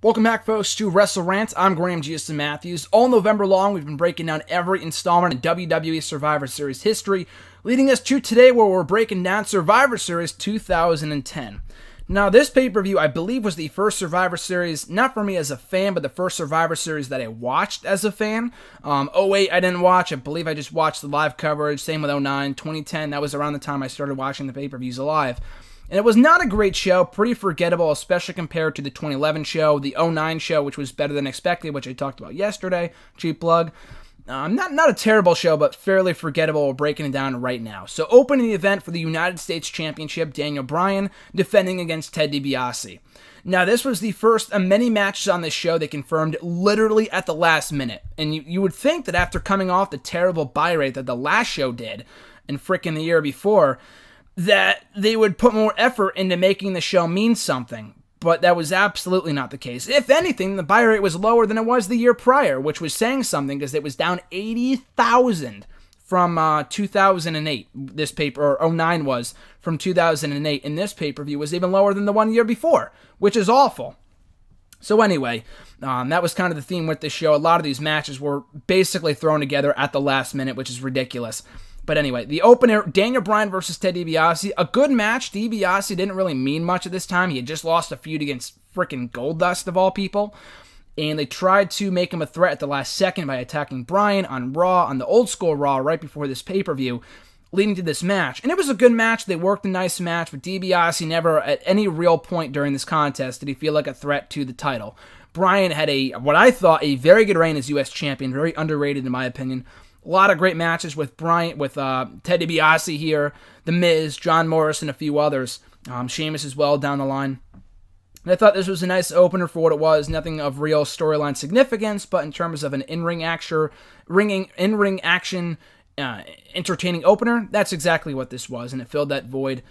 Welcome back, folks, to WrestleRant. I'm Graham Giuseppe Matthews. All November long, we've been breaking down every installment in WWE Survivor Series history, leading us to today where we're breaking down Survivor Series 2010. Now, this pay-per-view, I believe, was the first Survivor Series, not for me as a fan, but the first Survivor Series that I watched as a fan. 08, I didn't watch. I believe I just watched the live coverage. Same with 09, 2010. That was around the time I started watching the pay-per-views live. And it was not a great show, pretty forgettable, especially compared to the 2011 show, the 09 show, which was better than expected, which I talked about yesterday. Cheap plug. Not a terrible show, but fairly forgettable. We're breaking it down right now. So opening the event for the United States Championship, Daniel Bryan defending against Ted DiBiase. Now, this was the first of many matches on this show they confirmed literally at the last minute. And you would think that after coming off the terrible buy rate that the last show did, and frickin' the year before, that they would put more effort into making the show mean something. But that was absolutely not the case. If anything, the buy rate was lower than it was the year prior, which was saying something because it was down 80,000 from 2008. This paper, or 09 was, from 2008. And this pay-per-view was even lower than the 1 year before, which is awful. So anyway, that was kind of the theme with this show. A lot of these matches were basically thrown together at the last minute, which is ridiculous. But anyway, the opener, Daniel Bryan versus Ted DiBiase, a good match. DiBiase didn't really mean much at this time. He had just lost a feud against frickin' Goldust, of all people. And they tried to make him a threat at the last second by attacking Bryan on Raw, on the old school Raw, right before this pay-per-view, leading to this match. And it was a good match. They worked a nice match, but DiBiase never, at any real point during this contest, did he feel like a threat to the title. Bryan had what I thought, a very good reign as U.S. champion, very underrated in my opinion. A lot of great matches with Bryan, with Ted DiBiase here, The Miz, John Morrison, a few others. Sheamus as well down the line. And I thought this was a nice opener for what it was. Nothing of real storyline significance, but in terms of an in-ring action, entertaining opener, that's exactly what this was, and it filled that void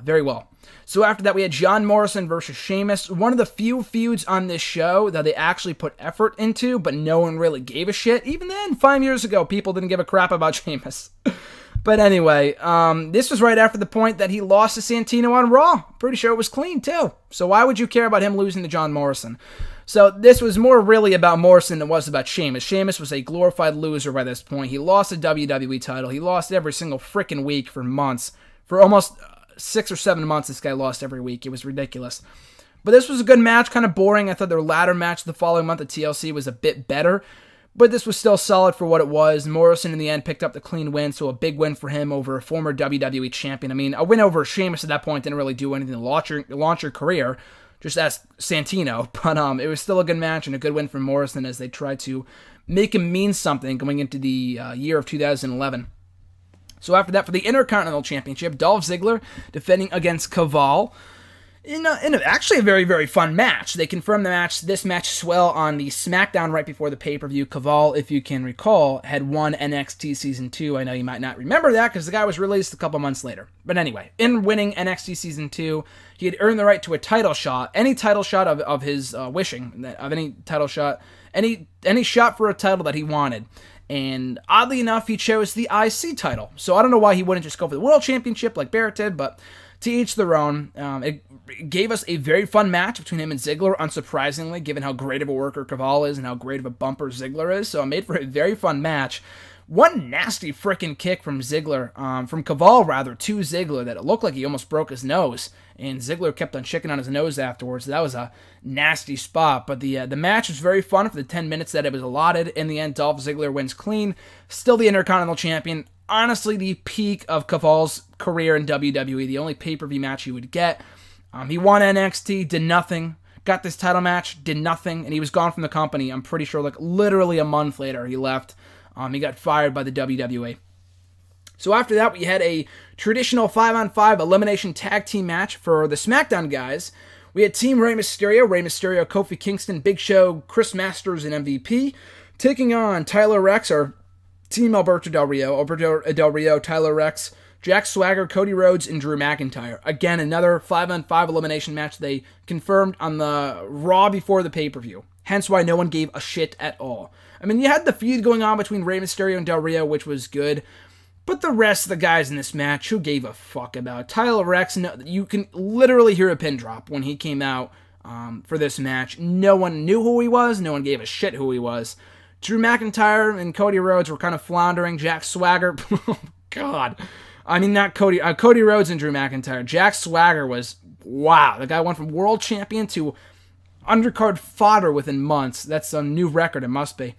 very well. So after that, we had John Morrison versus Sheamus, one of the few feuds on this show that they actually put effort into, but no one really gave a shit. Even then, 5 years ago, people didn't give a crap about Sheamus. But anyway, this was right after the point that he lost to Santino on Raw. Pretty sure it was clean, too. So why would you care about him losing to John Morrison? So this was more really about Morrison than it was about Sheamus. Sheamus was a glorified loser by this point. He lost the WWE title. He lost every single freaking week for months. For almost 6 or 7 months, this guy lost every week. It was ridiculous. But this was a good match, kind of boring. I thought their ladder match the following month at TLC was a bit better. But this was still solid for what it was. Morrison, in the end, picked up the clean win, so a big win for him over a former WWE champion. I mean, a win over Sheamus at that point didn't really do anything to launch your career. Just ask Santino, but it was still a good match and a good win for Morrison as they tried to make him mean something going into the year of 2011. So after that, for the Intercontinental Championship, Dolph Ziggler defending against Caval in actually a very, very fun match. They confirmed this match as well on the SmackDown right before the pay-per-view. Caval, if you can recall, had won NXT Season 2. I know you might not remember that because the guy was released a couple months later. But anyway, in winning NXT Season 2, he had earned the right to a title shot, any title shot of his wishing, of any title shot, any shot for a title that he wanted. And oddly enough, he chose the IC title. So I don't know why he wouldn't just go for the World Championship like Barrett did, but to each their own. It gave us a very fun match between him and Ziggler, unsurprisingly, given how great of a worker Caval is and how great of a bumper Ziggler is. So it made for a very fun match. One nasty frickin' kick from Ziggler, from Caval rather, to Ziggler, that it looked like he almost broke his nose. And Ziggler kept on shaking on his nose afterwards. That was a nasty spot. But the match was very fun for the 10 minutes that it was allotted. In the end, Dolph Ziggler wins clean. Still the Intercontinental Champion. Honestly, the peak of Caval's career in WWE. The only pay-per-view match he would get. He won NXT, did nothing. Got this title match, did nothing. And he was gone from the company. I'm pretty sure like literally a month later he left. He got fired by the WWE. So after that, we had a traditional 5-on-5 elimination tag team match for the SmackDown guys. We had Team Rey Mysterio, Kofi Kingston, Big Show, Chris Masters, and MVP, taking on Tyler Rex, or Team Alberto Del Rio, Tyler Rex, Jack Swagger, Cody Rhodes, and Drew McIntyre. Again, another 5-on-5 elimination match they confirmed on the Raw before the pay-per-view. Hence why no one gave a shit at all. I mean, you had the feud going on between Rey Mysterio and Del Rio, which was good. But the rest of the guys in this match, who gave a fuck about? Tyler Rex, no, you can literally hear a pin drop when he came out for this match. No one knew who he was. No one gave a shit who he was. Drew McIntyre and Cody Rhodes were kind of floundering. Jack Swagger, oh God. I mean, not Cody Rhodes and Drew McIntyre. Jack Swagger was, wow. The guy went from world champion to undercard fodder within months. That's a new record, it must be.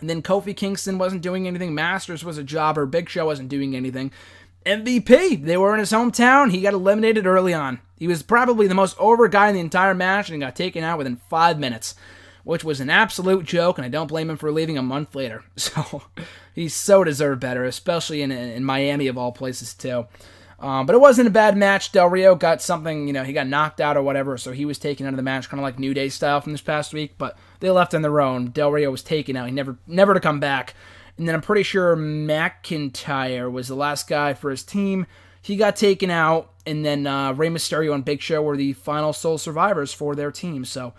And then Kofi Kingston wasn't doing anything. Masters was a jobber. Big Show wasn't doing anything. MVP, they were in his hometown. He got eliminated early on. He was probably the most over guy in the entire match and got taken out within 5 minutes, which was an absolute joke, and I don't blame him for leaving a month later. So he so deserved better, especially in Miami of all places too. But it wasn't a bad match. Del Rio got something, he got knocked out or whatever, so he was taken out of the match, kind of like New Day style from this past week, but they left on their own. Del Rio was taken out. He never to come back. And then I'm pretty sure McIntyre was the last guy for his team. He got taken out, and then Rey Mysterio and Big Show were the final sole survivors for their team. So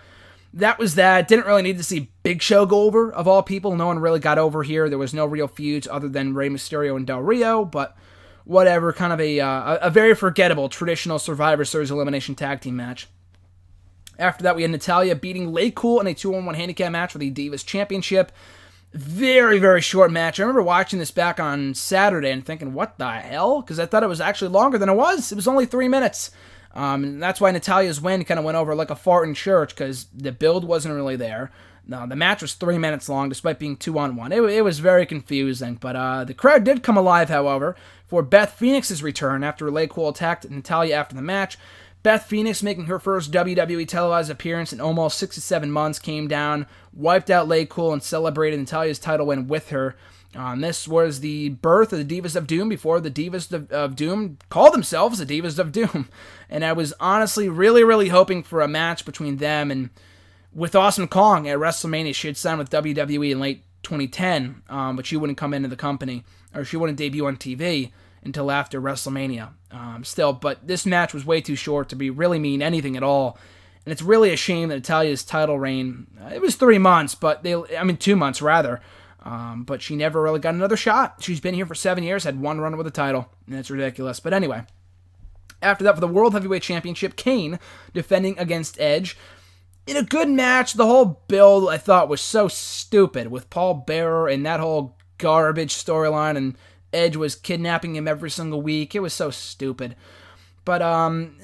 that was that. Didn't really need to see Big Show go over, of all people. No one really got over here. There was no real feuds other than Rey Mysterio and Del Rio, but whatever. Kind of a very forgettable traditional Survivor Series elimination tag team match. After that, we had Natalya beating Lay Cool in a 2-on-1 handicap match for the Divas Championship. Very, very short match. I remember watching this back on Saturday and thinking, what the hell? Because I thought it was actually longer than it was. It was only 3 minutes. And that's why Natalya's win kind of went over like a fart in church, because the build wasn't really there. No, the match was 3 minutes long, despite being 2-on-1. It was very confusing, but the crowd did come alive, however, for Beth Phoenix's return after Lay Cool attacked Natalya after the match. Beth Phoenix, making her first WWE televised appearance in almost 6 to 7 months, came down, wiped out Lay Cool, and celebrated Natalya's title win with her. This was the birth of the Divas of Doom before the Divas of Doom called themselves the Divas of Doom. And I was honestly really, really hoping for a match between them and with Awesome Kong at WrestleMania. She had signed with WWE in late 2010, but she wouldn't come into the company, or she wouldn't debut on TV until after WrestleMania. But this match was way too short to be really mean anything at all. And it's really a shame that Natalya's title reign, it was 3 months, 2 months rather. But she never really got another shot. She's been here for 7 years, had one run with the title, and it's ridiculous. But anyway, after that, for the World Heavyweight Championship, Kane defending against Edge. In a good match, the whole build I thought was so stupid with Paul Bearer and that whole garbage storyline, and Edge was kidnapping him every single week. It was so stupid. But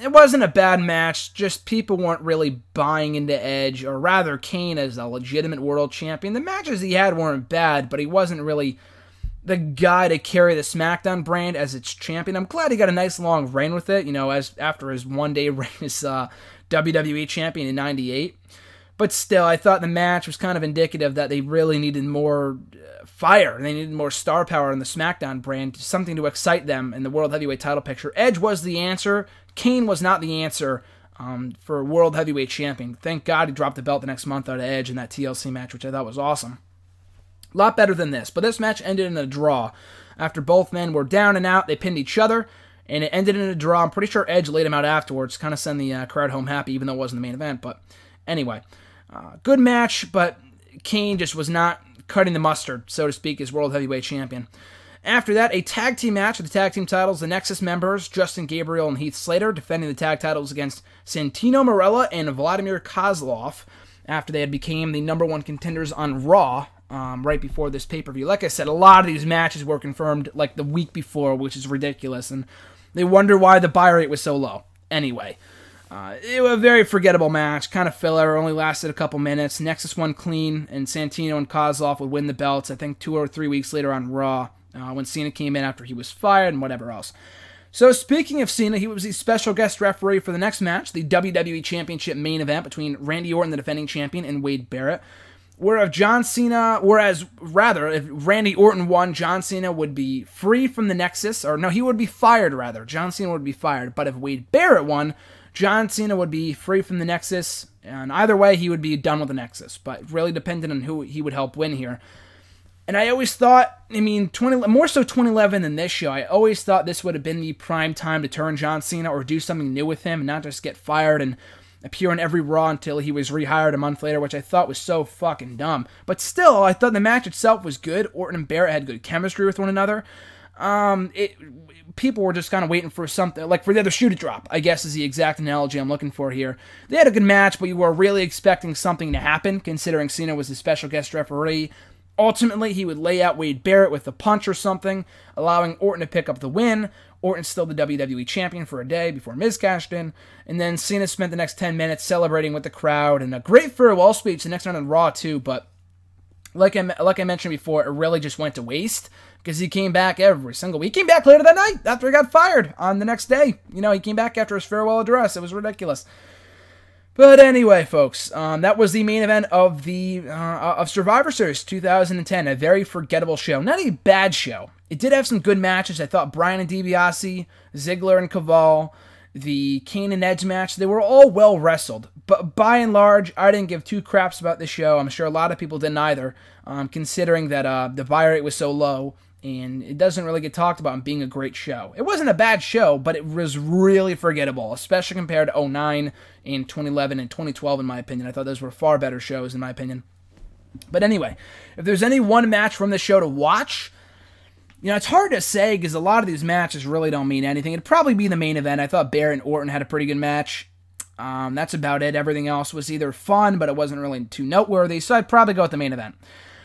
it wasn't a bad match, just people weren't really buying into Edge, or rather Kane as a legitimate world champion. The matches he had weren't bad, but he wasn't really the guy to carry the SmackDown brand as its champion. I'm glad he got a nice long reign with it, as after his one-day reign as WWE champion in '98. But still, I thought the match was kind of indicative that they really needed more fire. They needed more star power in the SmackDown brand, something to excite them in the World Heavyweight title picture. Edge was the answer. Kane was not the answer for World Heavyweight Champion. Thank God he dropped the belt the next month out of Edge in that TLC match, which I thought was awesome. A lot better than this, but this match ended in a draw. After both men were down and out, they pinned each other, and it ended in a draw. I'm pretty sure Edge laid him out afterwards, kind of send the crowd home happy, even though it wasn't the main event. But anyway, good match, but Kane just was not cutting the mustard, so to speak, as World Heavyweight Champion. After that, a tag team match with the tag team titles. The Nexus members, Justin Gabriel and Heath Slater, defending the tag titles against Santino Marella and Vladimir Kozlov after they had become the #1 contenders on Raw right before this pay-per-view. Like I said, a lot of these matches were confirmed like the week before, which is ridiculous, and they wonder why the buy rate was so low. Anyway, it was a very forgettable match, kind of filler, only lasted a couple minutes. Nexus won clean, and Santino and Kozlov would win the belts, I think 2 or 3 weeks later on Raw, when Cena came in after he was fired and whatever else. So speaking of Cena, he was the special guest referee for the next match, the WWE Championship main event between Randy Orton, the defending champion, and Wade Barrett. Whereas if Randy Orton won, John Cena would be free from the Nexus, or no, he would be fired rather. John Cena would be fired, but if Wade Barrett won, John Cena would be free from the Nexus, and either way, he would be done with the Nexus, but really dependent on who he would help win here. And I always thought, more so 2011 than this show, I always thought this would have been the prime time to turn John Cena or do something new with him and not just get fired and appear on every Raw until he was rehired a month later, which I thought was so fucking dumb. But still, I thought the match itself was good. Orton and Barrett had good chemistry with one another. people were just kind of waiting for something, like for the other shoe to drop, I guess is the exact analogy I'm looking for here. They had a good match, but you were really expecting something to happen, considering Cena was the special guest referee. Ultimately, he would lay out Wade Barrett with a punch or something, allowing Orton to pick up the win. Orton's still the WWE champion for a day before Miz cashed in. And then Cena spent the next 10 minutes celebrating with the crowd, and a great farewell speech the next night on Raw too, but like I mentioned before, it really just went to waste because he came back every single week. He came back later that night after he got fired on the next day. You know, he came back after his farewell address. It was ridiculous. But anyway, folks, that was the main event of the of Survivor Series 2010. A very forgettable show. Not a bad show. It did have some good matches. I thought Bryan and DiBiase, Ziggler and Caval, the Kane and Edge match, they were all well wrestled. But by and large, I didn't give two craps about the show. I'm sure a lot of people didn't either, considering that the buy rate was so low, and it doesn't really get talked about being a great show. It wasn't a bad show, but it was really forgettable, especially compared to 2009 and 2011 and 2012, in my opinion. I thought those were far better shows, in my opinion. But anyway, if there's any one match from this show to watch, you know, it's hard to say because a lot of these matches really don't mean anything. It'd probably be the main event. I thought Barrett and Orton had a pretty good match. That's about it. Everything else was either fun, but it wasn't really too noteworthy, so I'd probably go with the main event.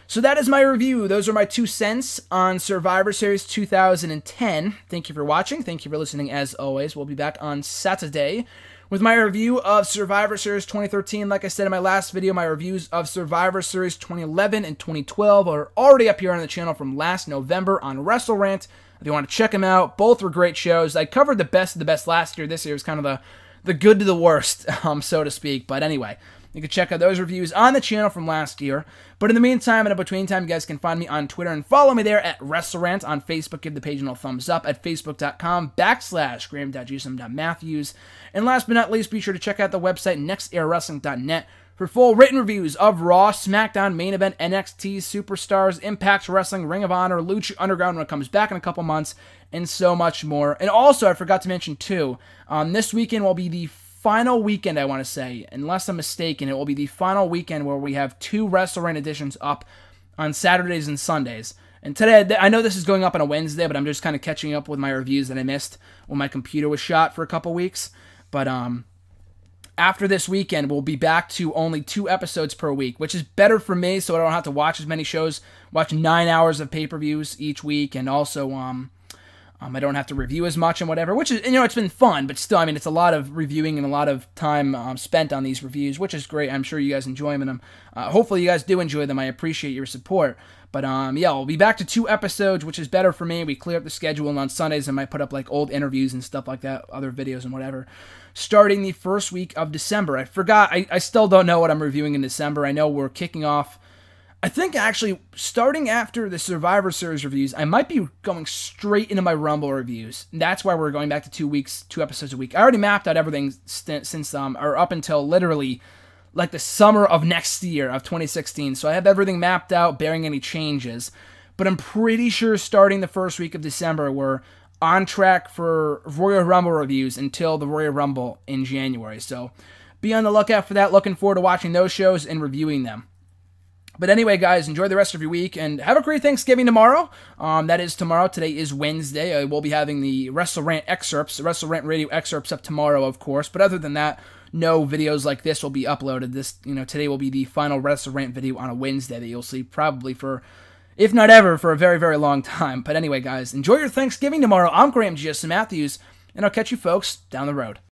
So that is my review. Those are my 2 cents on Survivor Series 2010. Thank you for watching. Thank you for listening, as always. We'll be back on Saturday with my review of Survivor Series 2013. Like I said in my last video, my reviews of Survivor Series 2011 and 2012 are already up here on the channel from last November on WrestleRant. If you want to check them out, both were great shows. I covered the best of the best last year. This year is kind of the good to the worst, so to speak. But anyway, you can check out those reviews on the channel from last year. But in the meantime, in between time, you guys can find me on Twitter and follow me there at WrestleRant. On Facebook, give the page a thumbs up at facebook.com/graham.jusom.matthews. And last but not least, be sure to check out the website nextairwrestling.net for full written reviews of Raw, SmackDown, Main Event, NXT, Superstars, Impact Wrestling, Ring of Honor, Lucha Underground when it comes back in a couple months, and so much more. And also, I forgot to mention too, this weekend will be the final weekend, I want to say, unless I'm mistaken, it will be the final weekend where we have 2 WrestleRant editions up on Saturdays and Sundays. And today, I know this is going up on a Wednesday, but I'm just kind of catching up with my reviews that I missed when my computer was shot for a couple weeks. But after this weekend, we'll be back to only 2 episodes per week, which is better for me, so I don't have to watch as many shows, watch 9 hours of pay-per-views each week, and also I don't have to review as much and whatever, which is, you know, it's been fun, but still, I mean, it's a lot of reviewing and a lot of time spent on these reviews, which is great. I'm sure you guys enjoy them. Hopefully you guys do enjoy them. I appreciate your support. But yeah, we'll be back to 2 episodes, which is better for me. We clear up the schedule, and on Sundays I might put up like old interviews and stuff like that, other videos and whatever, starting the first week of December. I forgot, I still don't know what I'm reviewing in December. I know we're kicking off, I think actually, starting after the Survivor Series reviews, I might be going straight into my Rumble reviews. And that's why we're going back to 2 weeks, 2 episodes a week. I already mapped out everything since, or up until literally like the summer of next year, of 2016. So I have everything mapped out, bearing any changes. But I'm pretty sure starting the first week of December, we're on track for Royal Rumble reviews until the Royal Rumble in January. So be on the lookout for that. Looking forward to watching those shows and reviewing them. But anyway, guys, enjoy the rest of your week, and have a great Thanksgiving tomorrow. That is tomorrow. Today is Wednesday. We'll be having the WrestleRant excerpts, WrestleRant radio excerpts up tomorrow, of course. But other than that, no videos like this will be uploaded. Today will be the final WrestleRant video on a Wednesday that you'll see probably for, if not ever, for a very, very long time. But anyway, guys, enjoy your Thanksgiving tomorrow. I'm Graham G.S. Matthews, and I'll catch you folks down the road.